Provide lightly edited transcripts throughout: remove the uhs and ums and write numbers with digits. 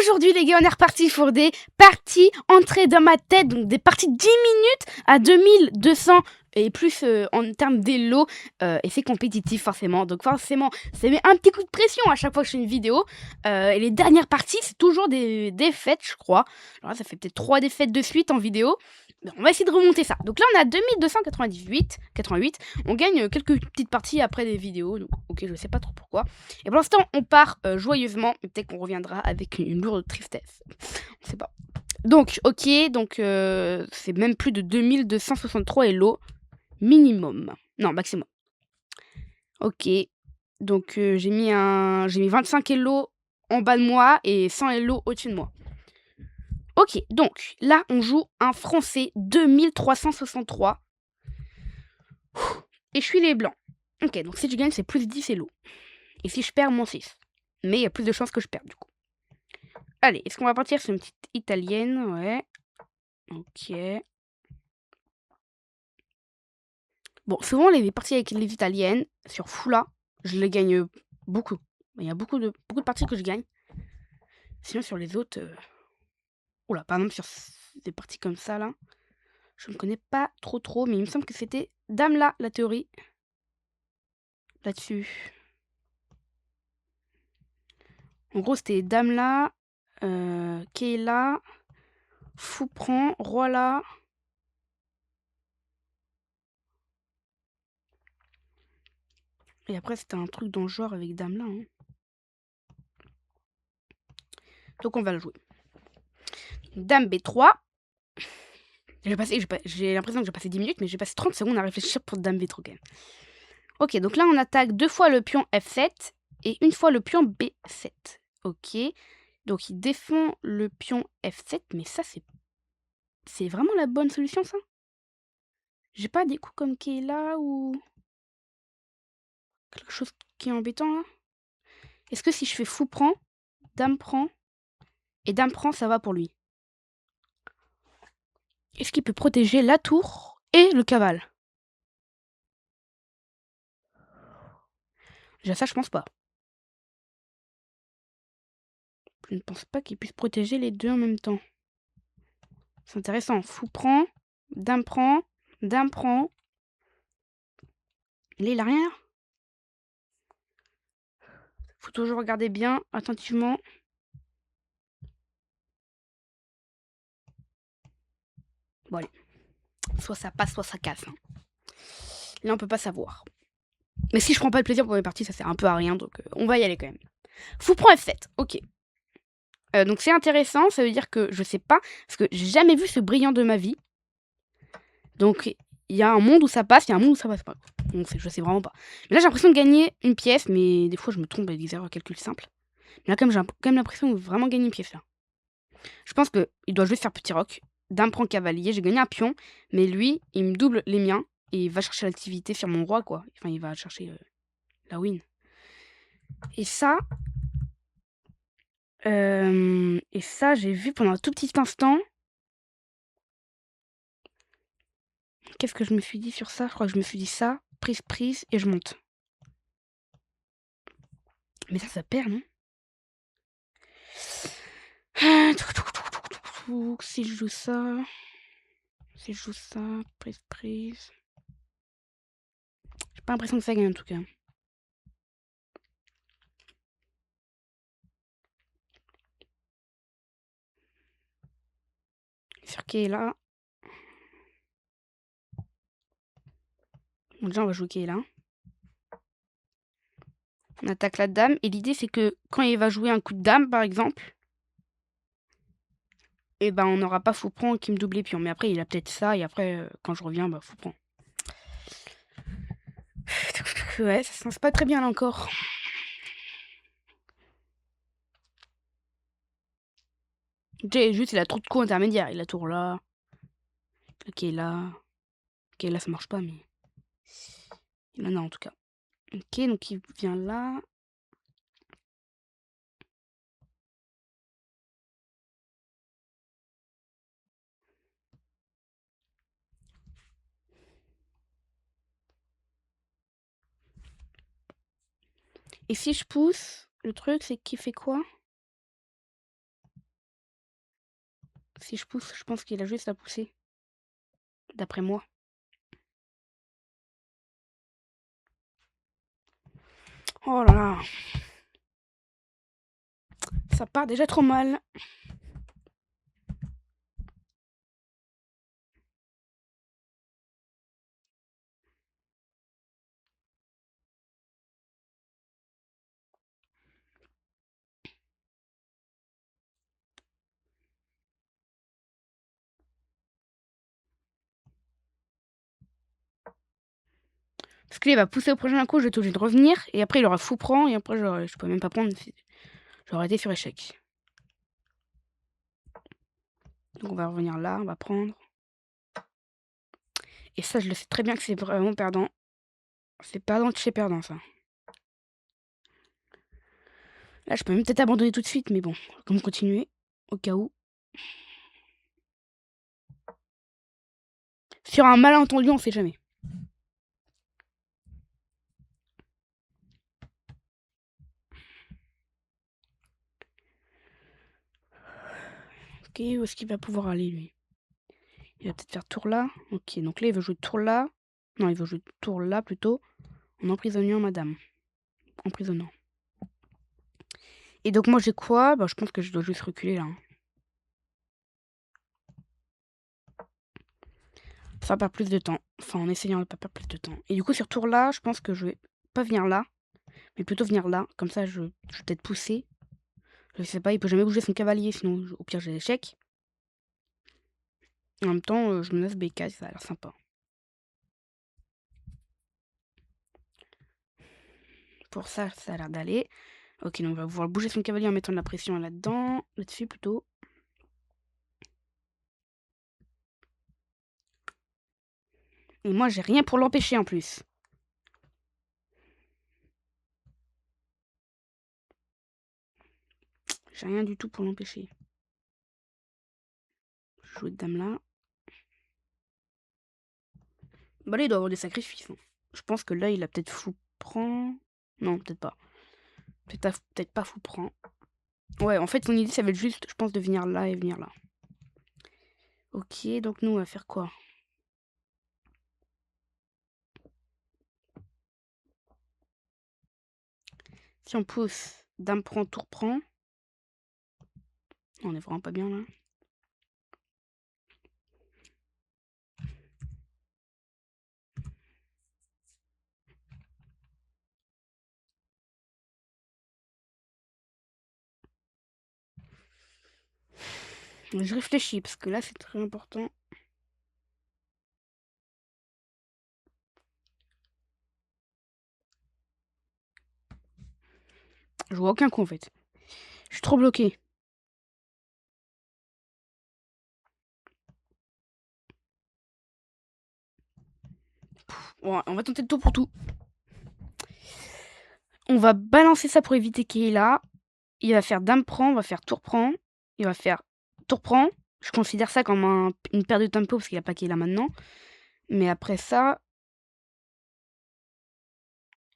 Aujourd'hui les gars, on est reparti pour des parties entrées dans ma tête, donc des parties de 10 minutes à 2200 et plus en termes d'élo, et c'est compétitif forcément, donc forcément ça met un petit coup de pression à chaque fois que je fais une vidéo, et les dernières parties c'est toujours des défaites je crois, alors là ça fait peut-être 3 défaites de suite en vidéo, mais on va essayer de remonter ça. Donc là on a 2288, on gagne quelques petites parties après des vidéos, donc ok je sais pas trop pourquoi. Et pour l'instant, on part joyeusement, mais peut-être qu'on reviendra avec une lourde tristesse. On sait pas. Donc, ok, donc c'est même plus de 2263 Elo minimum. Non, maximum. Ok, donc j'ai mis 25 Elo en bas de moi et 100 Elo au-dessus de moi. Ok, donc là, on joue un français 2363. Et je suis les blancs. Ok, donc si je gagne, c'est plus 10 Elo. Et si je perds, moins 6. Mais il y a plus de chances que je perde du coup. Allez, est-ce qu'on va partir sur une petite italienne? Ouais. Ok. Bon, souvent, les parties avec les italiennes, sur Fula, je les gagne beaucoup. Il y a beaucoup de parties que je gagne. Sinon, sur les autres... Oula, par exemple, sur des parties comme ça, là, je ne connais pas trop, mais il me semble que c'était Dame là, la théorie. Là-dessus. En gros, c'était Dame là, Kay là, Fou prend, Roi là. Et après, c'était un truc dans le genre avec Dame là. Hein. Donc, on va le jouer. Dame B3. J'ai l'impression que j'ai passé 10 minutes, mais j'ai passé 30 secondes à réfléchir pour Dame B3 quand même. Ok, donc là, on attaque 2 fois le pion F7 et une fois le pion B7. Ok, donc il défend le pion F7, mais ça, c'est vraiment la bonne solution, ça? J'ai pas des coups comme Kayla ou quelque chose qui est embêtant, là? Est-ce que si je fais fou prend, dame prend, et dame prend, ça va pour lui? Est-ce qu'il peut protéger la tour et le cavale? Déjà ça, je pense pas. Je ne pense pas qu'il puisse protéger les deux en même temps. C'est intéressant. Fou prend, dame prend, dame prend. Là, il a rien. Faut toujours regarder bien, attentivement. Bon, allez. Soit ça passe, soit ça casse. Hein. Là, on peut pas savoir. Mais si je prends pas de plaisir pour mes parties, ça sert un peu à rien, donc on va y aller quand même. Fou prend F7, ok. Donc c'est intéressant, ça veut dire que je sais pas, parce que j'ai jamais vu ce brillant de ma vie. Donc il y a un monde où ça passe, il y a un monde où ça passe pas. Donc je sais vraiment pas. Mais là j'ai l'impression de gagner une pièce, mais des fois je me trompe avec des erreurs de calcul simples. Mais là j'ai quand même l'impression de vraiment gagner une pièce là. Je pense qu'il doit juste faire petit roc. Dame prend cavalier, j'ai gagné un pion, mais lui, il me double les miens et il va chercher l'activité sur mon roi quoi. Enfin il va chercher la win. Et ça, j'ai vu pendant un tout petit instant. Qu'est-ce que je me suis dit sur ça? Je crois que je me suis dit ça, prise, et je monte. Mais ça perd, non? Si je joue ça... prise. J'ai pas l'impression que ça gagne en tout cas. Sur qui est là? Bon, déjà on va jouer qui est là. On attaque la dame, et l'idée c'est que quand il va jouer un coup de dame par exemple, et ben on n'aura pas fou prend qui me double les pions. Mais après il a peut-être ça, et après quand je reviens, bah fou prend. Ouais, ça se lance pas très bien là encore. Juste il a trop de coups intermédiaires. Il a tour là. Ok là. Ok là ça marche pas mais. Il en a en tout cas. Ok donc il vient là. Et si je pousse, le truc c'est qu'il fait quoi? Si je pousse, je pense qu'il a juste à pousser. D'après moi. Oh là là. Ça part déjà trop mal. Parce qu'il va pousser au prochain coup, je vais être obligé de revenir. Et après, il aura fou prend. Et après, je peux même pas prendre. J'aurais été sur échec. Donc on va revenir là, on va prendre. Et ça, je le sais très bien que c'est vraiment perdant. C'est perdant de chez perdant, ça. Là, je peux même peut-être abandonner tout de suite, mais bon, on va continuer, au cas où. Sur un malentendu, on sait jamais. Ok, où est-ce qu'il va pouvoir aller, lui? Il va peut-être faire tour là. Ok, donc là, il veut jouer tour là. Non, il veut jouer tour là, plutôt. En emprisonnant madame. Emprisonnant. Et donc, moi, j'ai quoi? Bah, je pense que je dois juste reculer, là. Hein. Ça va perdre plus de temps. Enfin, en essayant de pas perdre plus de temps. Et du coup, sur tour là, je pense que je vais pas venir là. Mais plutôt venir là. Comme ça, je vais peut-être pousser. Je sais pas, il peut jamais bouger son cavalier, sinon, au pire, j'ai l'échec. En même temps, je menace B4, ça a l'air sympa. Pour ça, ça a l'air d'aller. Ok, donc on va pouvoir bouger son cavalier en mettant de la pression là-dedans. Là-dessus, plutôt. Et moi, j'ai rien pour l'empêcher, en plus. J'ai rien du tout pour l'empêcher. Je vais jouer de dame là. Bah là, il doit avoir des sacrifices. Hein. Je pense que là, il a peut-être fou prend. Non, peut-être pas. Peut-être pas fou prend. Ouais, en fait, son idée, ça va être juste, je pense, de venir là et venir là. Ok, donc nous, on va faire quoi? Si on pousse, dame prend, tour prend. On est vraiment pas bien là. Je réfléchis parce que là, c'est très important. Je vois aucun coup en fait. Je suis trop bloqué. Bon, on va tenter de tout pour tout. On va balancer ça pour éviter qu'il est là. Il va faire dame prend, on va faire tour prend. Il va faire tour prend. Je considère ça comme une perte de tempo parce qu'il a pas qu'il est là maintenant. Mais après ça,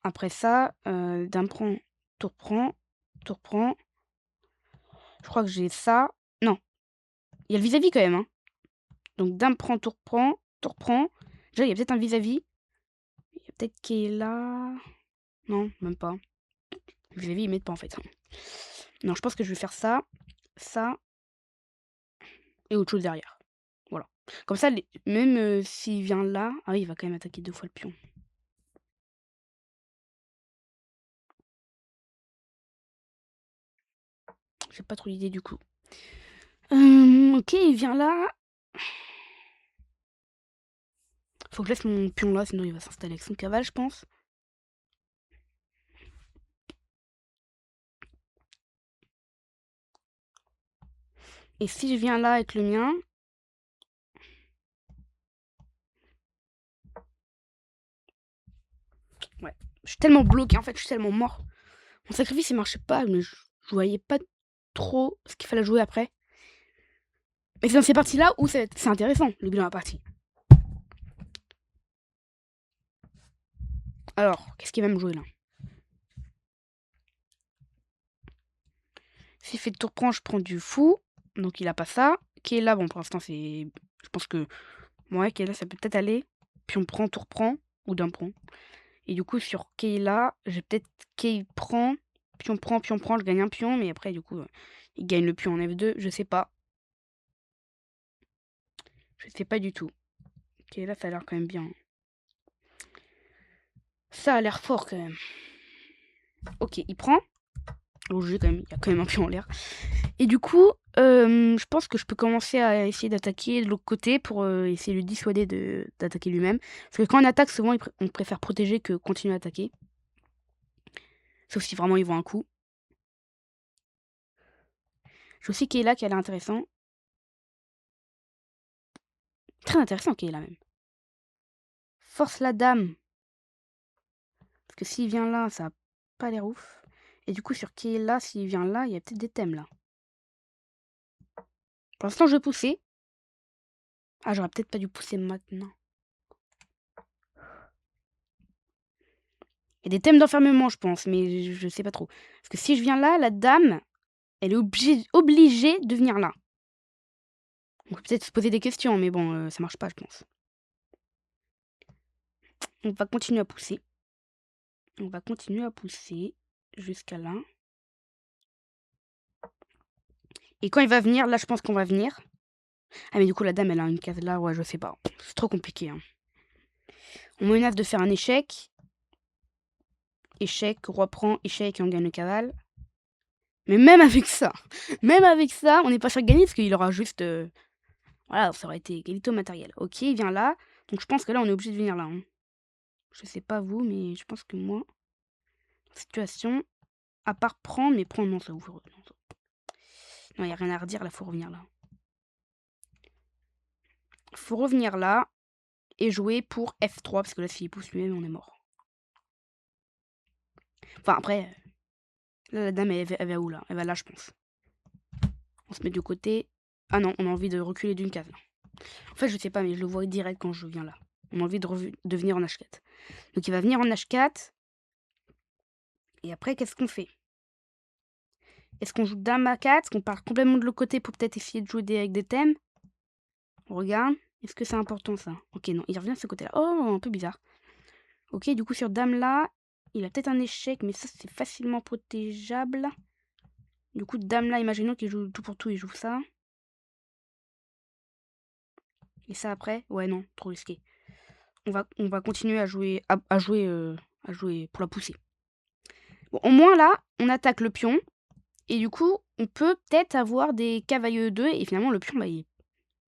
dame prend, tour prend, tour prend. Je crois que j'ai ça. Non, il y a le vis-à-vis quand même. Hein. Donc dame prend, tour prend, tour prend. Déjà, il y a peut-être un vis-à-vis. Il y a peut-être qu'il est là. Non, même pas. Le vis-à-vis, il m'aide pas en fait. Non, je pense que je vais faire ça, ça et autre chose derrière. Voilà. Comme ça, même s'il vient là... Ah oui, il va quand même attaquer 2 fois le pion. J'ai pas trop d'idée du coup. Ok, il vient là. Faut que je laisse mon pion là, sinon il va s'installer avec son cavale, je pense. Et si je viens là avec le mien... Ouais. Je suis tellement bloqué, en fait, je suis tellement mort. Mon sacrifice, il marchait pas, mais je voyais pas trop ce qu'il fallait jouer après. Mais c'est dans ces parties-là où c'est intéressant, le bilan à partie. Alors, qu'est-ce qu'il va me jouer là? S'il fait tour prend, je prends du fou. Donc il a pas ça. Kayla, bon, pour l'instant, c'est... Je pense que... Ouais, Kayla, ça peut peut-être aller. Puis on prend, tour prend. Ou d'un prend. Et du coup, sur Kayla, j'ai peut-être Kay prend. Pion prend, pion prend. Je gagne un pion. Mais après, du coup, il gagne le pion en F2. Je sais pas. Je sais pas du tout. Kayla, ça a l'air quand même bien. Ça a l'air fort, quand même. Ok, il prend. Au jeu, quand même. Il y a quand même un pion en l'air. Et du coup, je pense que je peux commencer à essayer d'attaquer de l'autre côté pour essayer de le dissuader d'attaquer lui-même. Parce que quand on attaque, souvent, on préfère protéger que continuer à attaquer. Sauf si vraiment il voit un coup. J'ai aussi Kayla qui a l'air intéressant. Très intéressant Kayla même. Force la dame. Parce que s'il vient là, ça a pas l'air ouf. Et du coup, sur Kayla, s'il vient là, il y a peut-être des thèmes là. Pour l'instant, je vais pousser. Ah, j'aurais peut-être pas dû pousser maintenant. Il y a des thèmes d'enfermement, je pense, mais je sais pas trop. Parce que si je viens là, la dame, elle est obligée de venir là. On peut peut-être se poser des questions, mais bon, ça marche pas, je pense. On va continuer à pousser. On va continuer à pousser jusqu'à là. Et quand il va venir, là, je pense qu'on va venir. Ah, mais du coup, la dame, elle a une case là. Ouais, je sais pas. C'est trop compliqué. Hein. On menace de faire un échec. Échec, roi prend, échec et on gagne le cavale. Mais même avec ça, on n'est pas sûr de gagner parce qu'il aura juste... Voilà, ça aurait été égalité au matériel. Ok, il vient là. Donc je pense que là, on est obligé de venir là. Hein. Je sais pas vous, mais je pense que moi... Situation... À part prendre, mais prendre, non, ça ouvre. Non, il n'y a rien à redire, là, faut revenir là. Faut revenir là et jouer pour F3, parce que là, s'il pousse lui-même, on est mort. Enfin, après, là, la dame, elle va où, là? Elle va là, je pense. On se met de côté. Ah non, on a envie de reculer d'une case. En fait, je sais pas, mais je le vois direct quand je viens là. On a envie de venir en H4. Donc, il va venir en H4. Et après, qu'est-ce qu'on fait? Est-ce qu'on joue dame à 4? Est-ce qu'on part complètement de l'autre côté pour peut-être essayer de jouer avec des thèmes? On regarde. Est-ce que c'est important, ça? Ok, non, il revient de ce côté-là. Oh, un peu bizarre. Ok, du coup, sur dame là, il a peut-être un échec, mais ça, c'est facilement protégeable. Du coup, dame là, imaginons qu'il joue tout pour tout, il joue ça. Et ça après? Ouais, non, trop risqué. On va continuer à jouer, à jouer pour la pousser. Bon, au moins là, on attaque le pion. Et du coup, on peut peut-être avoir des cavaliers 2 et finalement le pion, bah, il est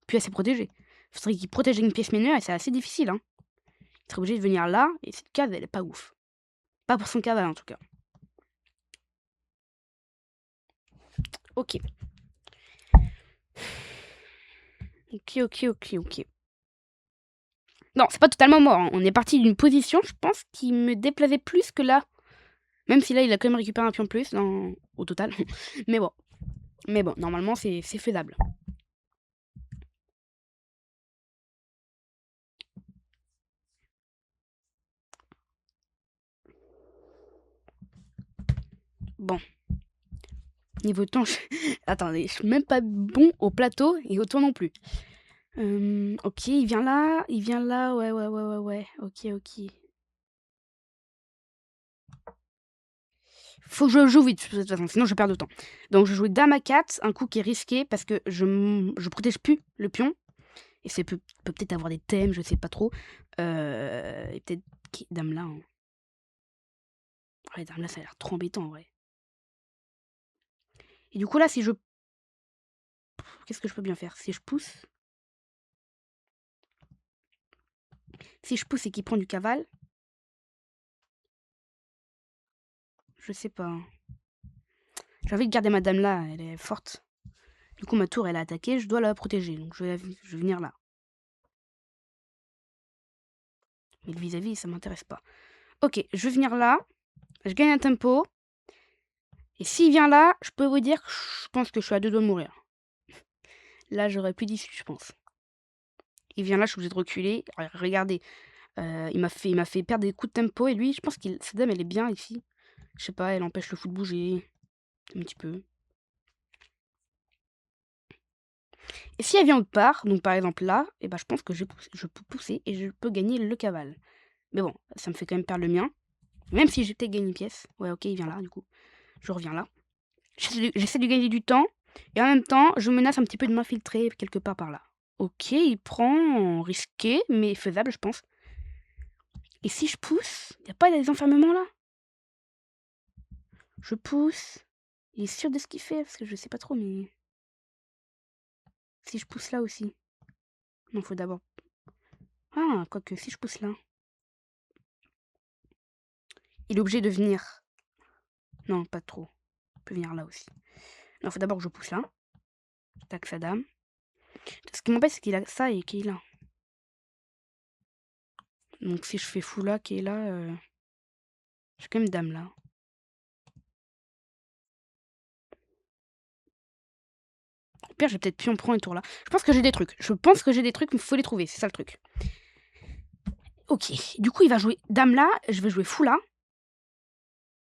plus assez protégé. Il faudrait qu'il protège une pièce mineure et c'est assez difficile. Hein. Il serait obligé de venir là et cette case, elle est pas ouf. Pas pour son cavalier en tout cas. Ok. Ok. Non, c'est pas totalement mort. Hein. On est parti d'une position, je pense, qui me déplaisait plus que là. Même si là, il a quand même récupéré un pion de plus au total. Mais bon. Normalement, c'est faisable. Bon. Niveau temps, attendez, je suis même pas bon au plateau et au tour non plus. Ok, il vient là, ouais. Ok. Faut que je joue vite, de toute façon, sinon je perds de temps. Donc je joue dame à 4, un coup qui est risqué parce que je protège plus le pion. Et c'est peut peut-être avoir des thèmes, je sais pas trop. Et peut-être dame là. Hein. Ouais, dame là, ça a l'air trop embêtant en vrai. Et du coup là, si je... Qu'est-ce que je peux bien faire? Si je pousse... Si je pousse et qu'il prend du cavale... Je sais pas. J'ai envie de garder ma dame là, elle est forte. Du coup, ma tour, elle a attaqué, je dois la protéger. Donc je vais venir là. Mais le vis-à-vis, ça m'intéresse pas. Ok, je vais venir là. Je gagne un tempo. Et s'il vient là, je peux vous dire que je pense que je suis à 2 doigts de mourir. Là, j'aurais plus d'issue, je pense. Il vient là, je suis obligée de reculer. Regardez, il m'a fait perdre des coups de tempo. Et lui, je pense que cette dame, elle est bien ici. Je sais pas, elle empêche le fou de bouger. Un petit peu. Et si elle vient autre part, donc par exemple là, et je pense que je peux pousser et je peux gagner le cavale. Mais bon, ça me fait quand même perdre le mien. Même si j'ai peut-être gagné une pièce. Ouais, ok, il vient là, du coup. Je reviens là. J'essaie de gagner du temps. Et en même temps, je menace un petit peu de m'infiltrer quelque part par là. Ok, il prend risqué, mais faisable, je pense. Et si je pousse, il n'y a pas des enfermements là? Je pousse. Il est sûr de ce qu'il fait, parce que je sais pas trop, mais... Si je pousse là aussi. Non, faut d'abord... Ah, quoique, si je pousse là... Il est obligé de venir. Non, pas trop. Il peut venir là aussi. Non, faut d'abord que je pousse là. Tac, sa dame. Ce qui m'embête, c'est qu'il a ça et qu'il est là. Donc si je fais fou là, qui est là... J'ai quand même dame là. Au pire, j'ai peut-être pion prend un tour là. Je pense que j'ai des trucs. Je pense que j'ai des trucs, mais il faut les trouver. C'est ça le truc. Ok. Du coup, il va jouer dame là. Je vais jouer fou là.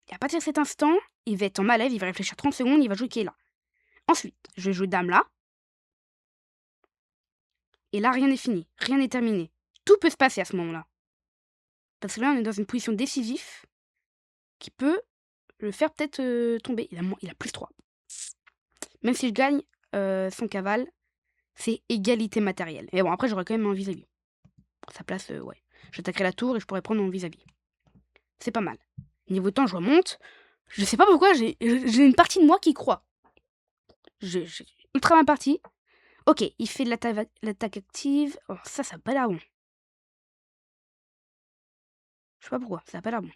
Et à partir de cet instant, il va être en malève. Il va réfléchir 30 secondes. Il va jouer qui est là. Ensuite, je vais jouer dame là. Et là, rien n'est fini. Rien n'est terminé. Tout peut se passer à ce moment-là. Parce que là, on est dans une position décisive qui peut le faire peut-être tomber. Il a plus 3. Même si je gagne son cavale, c'est égalité matérielle. Et bon, après, j'aurais quand même un vis-à-vis. Pour sa place, ouais. J'attaquerai la tour et je pourrais prendre mon vis-à-vis. C'est pas mal. Niveau temps, je remonte. Je sais pas pourquoi, j'ai une partie de moi qui croit. J'ai ultra ma partie. Ok, il fait de l'attaque active. Oh, ça a pas l'air bon. Je sais pas pourquoi, ça a pas l'air bon.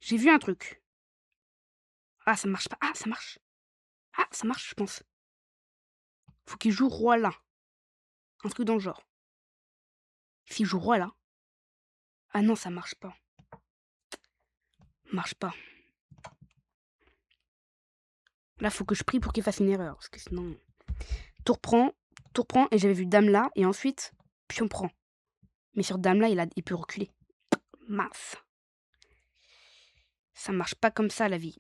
J'ai vu un truc. Ah, ça marche pas. Ah, ça marche. Ah, ça marche, je pense. Faut qu'il joue roi là. Un truc dans le genre. S'il joue roi là. Ah non, ça marche pas. Marche pas. Là, faut que je prie pour qu'il fasse une erreur. Parce que sinon. Tour prend, et j'avais vu dame là. Et ensuite, pion prend. Mais sur dame là, il peut reculer. Mince. Ça marche pas comme ça la vie.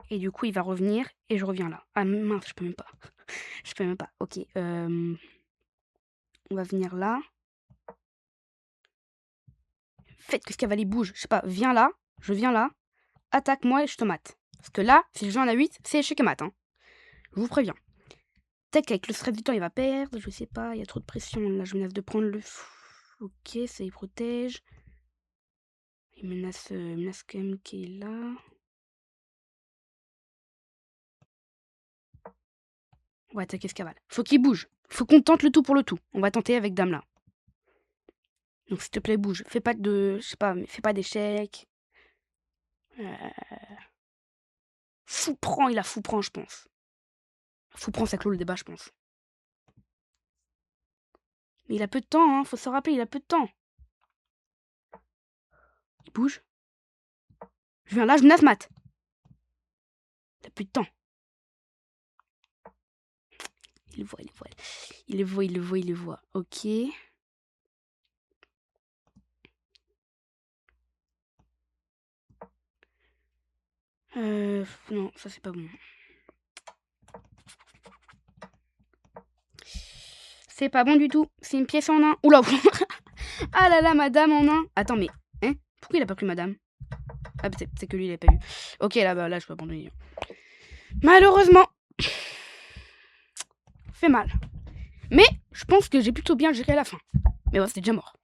Et du coup, il va revenir et je reviens là. Ah mince, je peux même pas. Je peux même pas. Ok. On va venir là. Faites que ce cavalier bouge. Je sais pas, viens là. Je viens là. Attaque-moi et je te mate. Parce que là, si je joue en A8, c'est échec et mat. Hein. Je vous préviens. Peut-être qu'avec le stress du temps, il va perdre. Je sais pas, il y a trop de pression. Là, je menace de prendre le fou. Ok, ça y protège. Il menace quand même qui est là. On va attaquer ce cavale. Faut qu'il bouge. Faut qu'on tente le tout pour le tout. On va tenter avec dame là. Donc s'il te plaît, bouge. Fais pas de... Je sais pas, mais fais pas d'échec. Fou prend, il a fou prend, je pense. Fou prend, ça clôt le débat, je pense. Mais il a peu de temps, hein. Faut se rappeler, il a peu de temps. Il bouge. Je viens là, je menace mat. Il a plus de temps. Il le voit, il le voit. Il le voit, il le voit, il le voit. Ok. Non, ça c'est pas bon. C'est pas bon du tout. C'est une pièce en un. Oula. Ah là là, madame en un. Attends, mais... Hein? Pourquoi il a pas pris madame? Ah, c'est que lui, il a pas vu. Ok, là, je peux abandonner. Malheureusement. Fait mal. Mais je pense que j'ai plutôt bien géré à la fin. Mais bon, c'était déjà mort.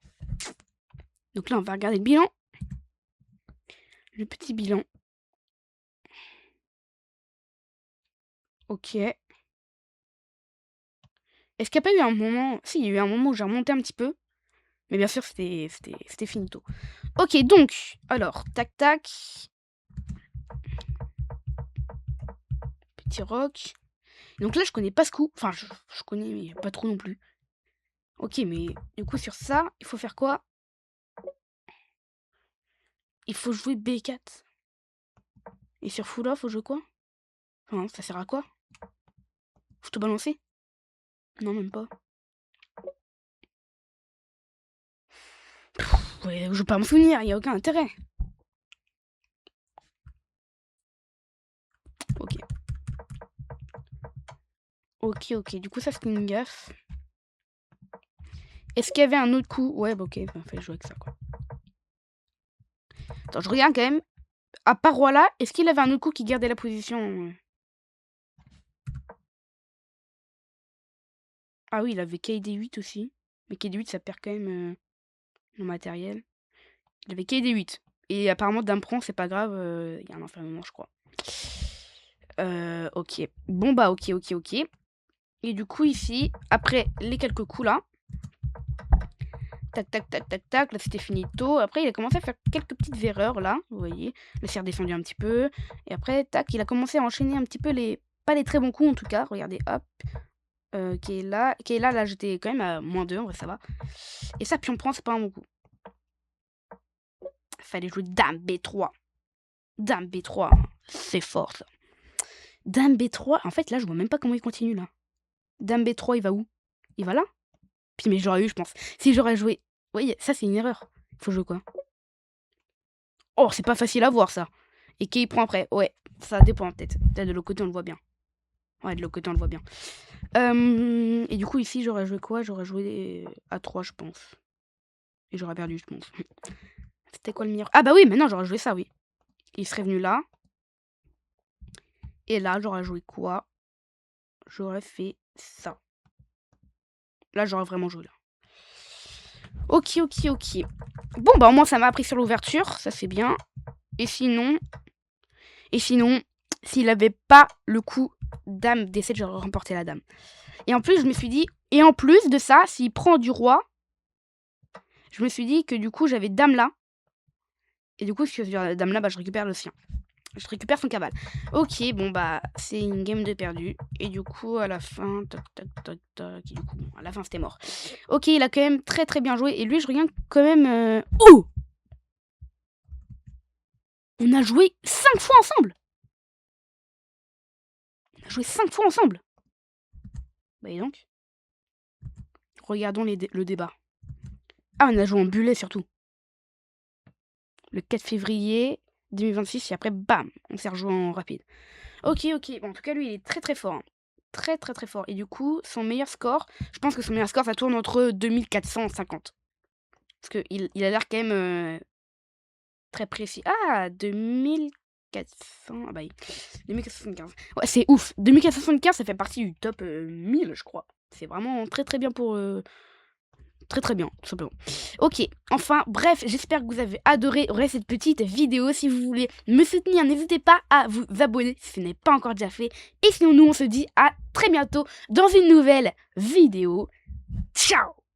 Donc là, on va regarder le bilan. Le petit bilan. Ok. Est-ce qu'il n'y a pas eu un moment... Si, il y a eu un moment où j'ai remonté un petit peu. Mais bien sûr, c'était finito. Ok, donc, alors, tac, tac. Petit roc. Donc là, je connais pas ce coup. Enfin, je connais, mais pas trop non plus. Ok, mais du coup, sur ça, il faut faire quoi? Il faut jouer B4. Et sur Fula, faut jouer quoi? Enfin, ça sert à quoi? Faut te balancer? Non, même pas. Ouais, je veux pas me souvenir, y a aucun intérêt. Ok. Ok. Du coup, ça, c'était une gaffe. Est-ce qu'il y avait un autre coup? Ouais, bah ok, bah, fallait jouer avec ça, quoi. Attends, je regarde quand même. À part roi là, est-ce qu'il avait un autre coup qui gardait la position? Ah oui, il avait KD8 aussi. Mais KD8, ça perd quand même le matériel. Il avait KD8. Et apparemment, dame prend, c'est pas grave. Il y a un enfermement, je crois. Ok. Bon, bah, ok. Et du coup, ici, après les quelques coups là, tac, là c'était finito. Après, il a commencé à faire quelques petites erreurs là, vous voyez. Là, c'est redescendu un petit peu. Et après, tac, il a commencé à enchaîner un petit peu les. Pas les très bons coups en tout cas, regardez, hop. Qui est là, là j'étais quand même à -2, en vrai, ça va. Et ça, puis on prend, c'est pas un bon coup. Fallait jouer dame B3. Dame B3, c'est fort ça. Dame B3, en fait là, je vois même pas comment il continue là. Dame B3, il va où? Il va là? Puis mais j'aurais eu, je pense. Si j'aurais joué. Oui, ça c'est une erreur. Faut jouer quoi? Oh, c'est pas facile à voir ça. Et qui prend après? Ouais, ça dépend peut-être. Peut-être de l'autre côté, on le voit bien. Ouais, de l'autre côté, on le voit bien. Et du coup, ici, j'aurais joué quoi? J'aurais joué à 3, je pense. Et j'aurais perdu, je pense. C'était quoi le meilleur? Ah bah oui, maintenant j'aurais joué ça, oui. Il serait venu là. Et là, j'aurais joué quoi? J'aurais fait ça. Là, j'aurais vraiment joué là. Ok. Bon, bah au moins, ça m'a appris sur l'ouverture. Ça, c'est bien. Et sinon, s'il avait pas le coup dame D7, j'aurais remporté la dame. Et en plus, je me suis dit, et en plus de ça, s'il prend du roi, je me suis dit que du coup, j'avais dame là. Et du coup, si je la dame là, bah, je récupère le sien. Je récupère son cabal. Ok, bon, bah, c'est une game de perdu. Et du coup, à la fin, tac. Et du coup, à la fin, c'était mort. Ok, il a quand même très bien joué. Et lui, je regarde quand même. Oh! On a joué 5 fois ensemble! Bah, et donc? Regardons le débat. Ah, on a joué en bullet surtout. Le 4 février 2026, et après, bam, on s'est rejoint en rapide. Ok. Bon, en tout cas, lui, il est très fort. Hein. Très fort. Et du coup, son meilleur score, je pense que son meilleur score, ça tourne entre 2450. Parce qu'il a l'air quand même très précis. Ah, 2400. Ah bah oui. 2475. Ouais, c'est ouf. 2475, ça fait partie du top 1000, je crois. C'est vraiment très bien pour. Très bien, tout simplement. Ok, enfin, bref, j'espère que vous avez adoré cette petite vidéo. Si vous voulez me soutenir, n'hésitez pas à vous abonner si ce n'est pas encore déjà fait. Et sinon, nous, on se dit à très bientôt dans une nouvelle vidéo. Ciao!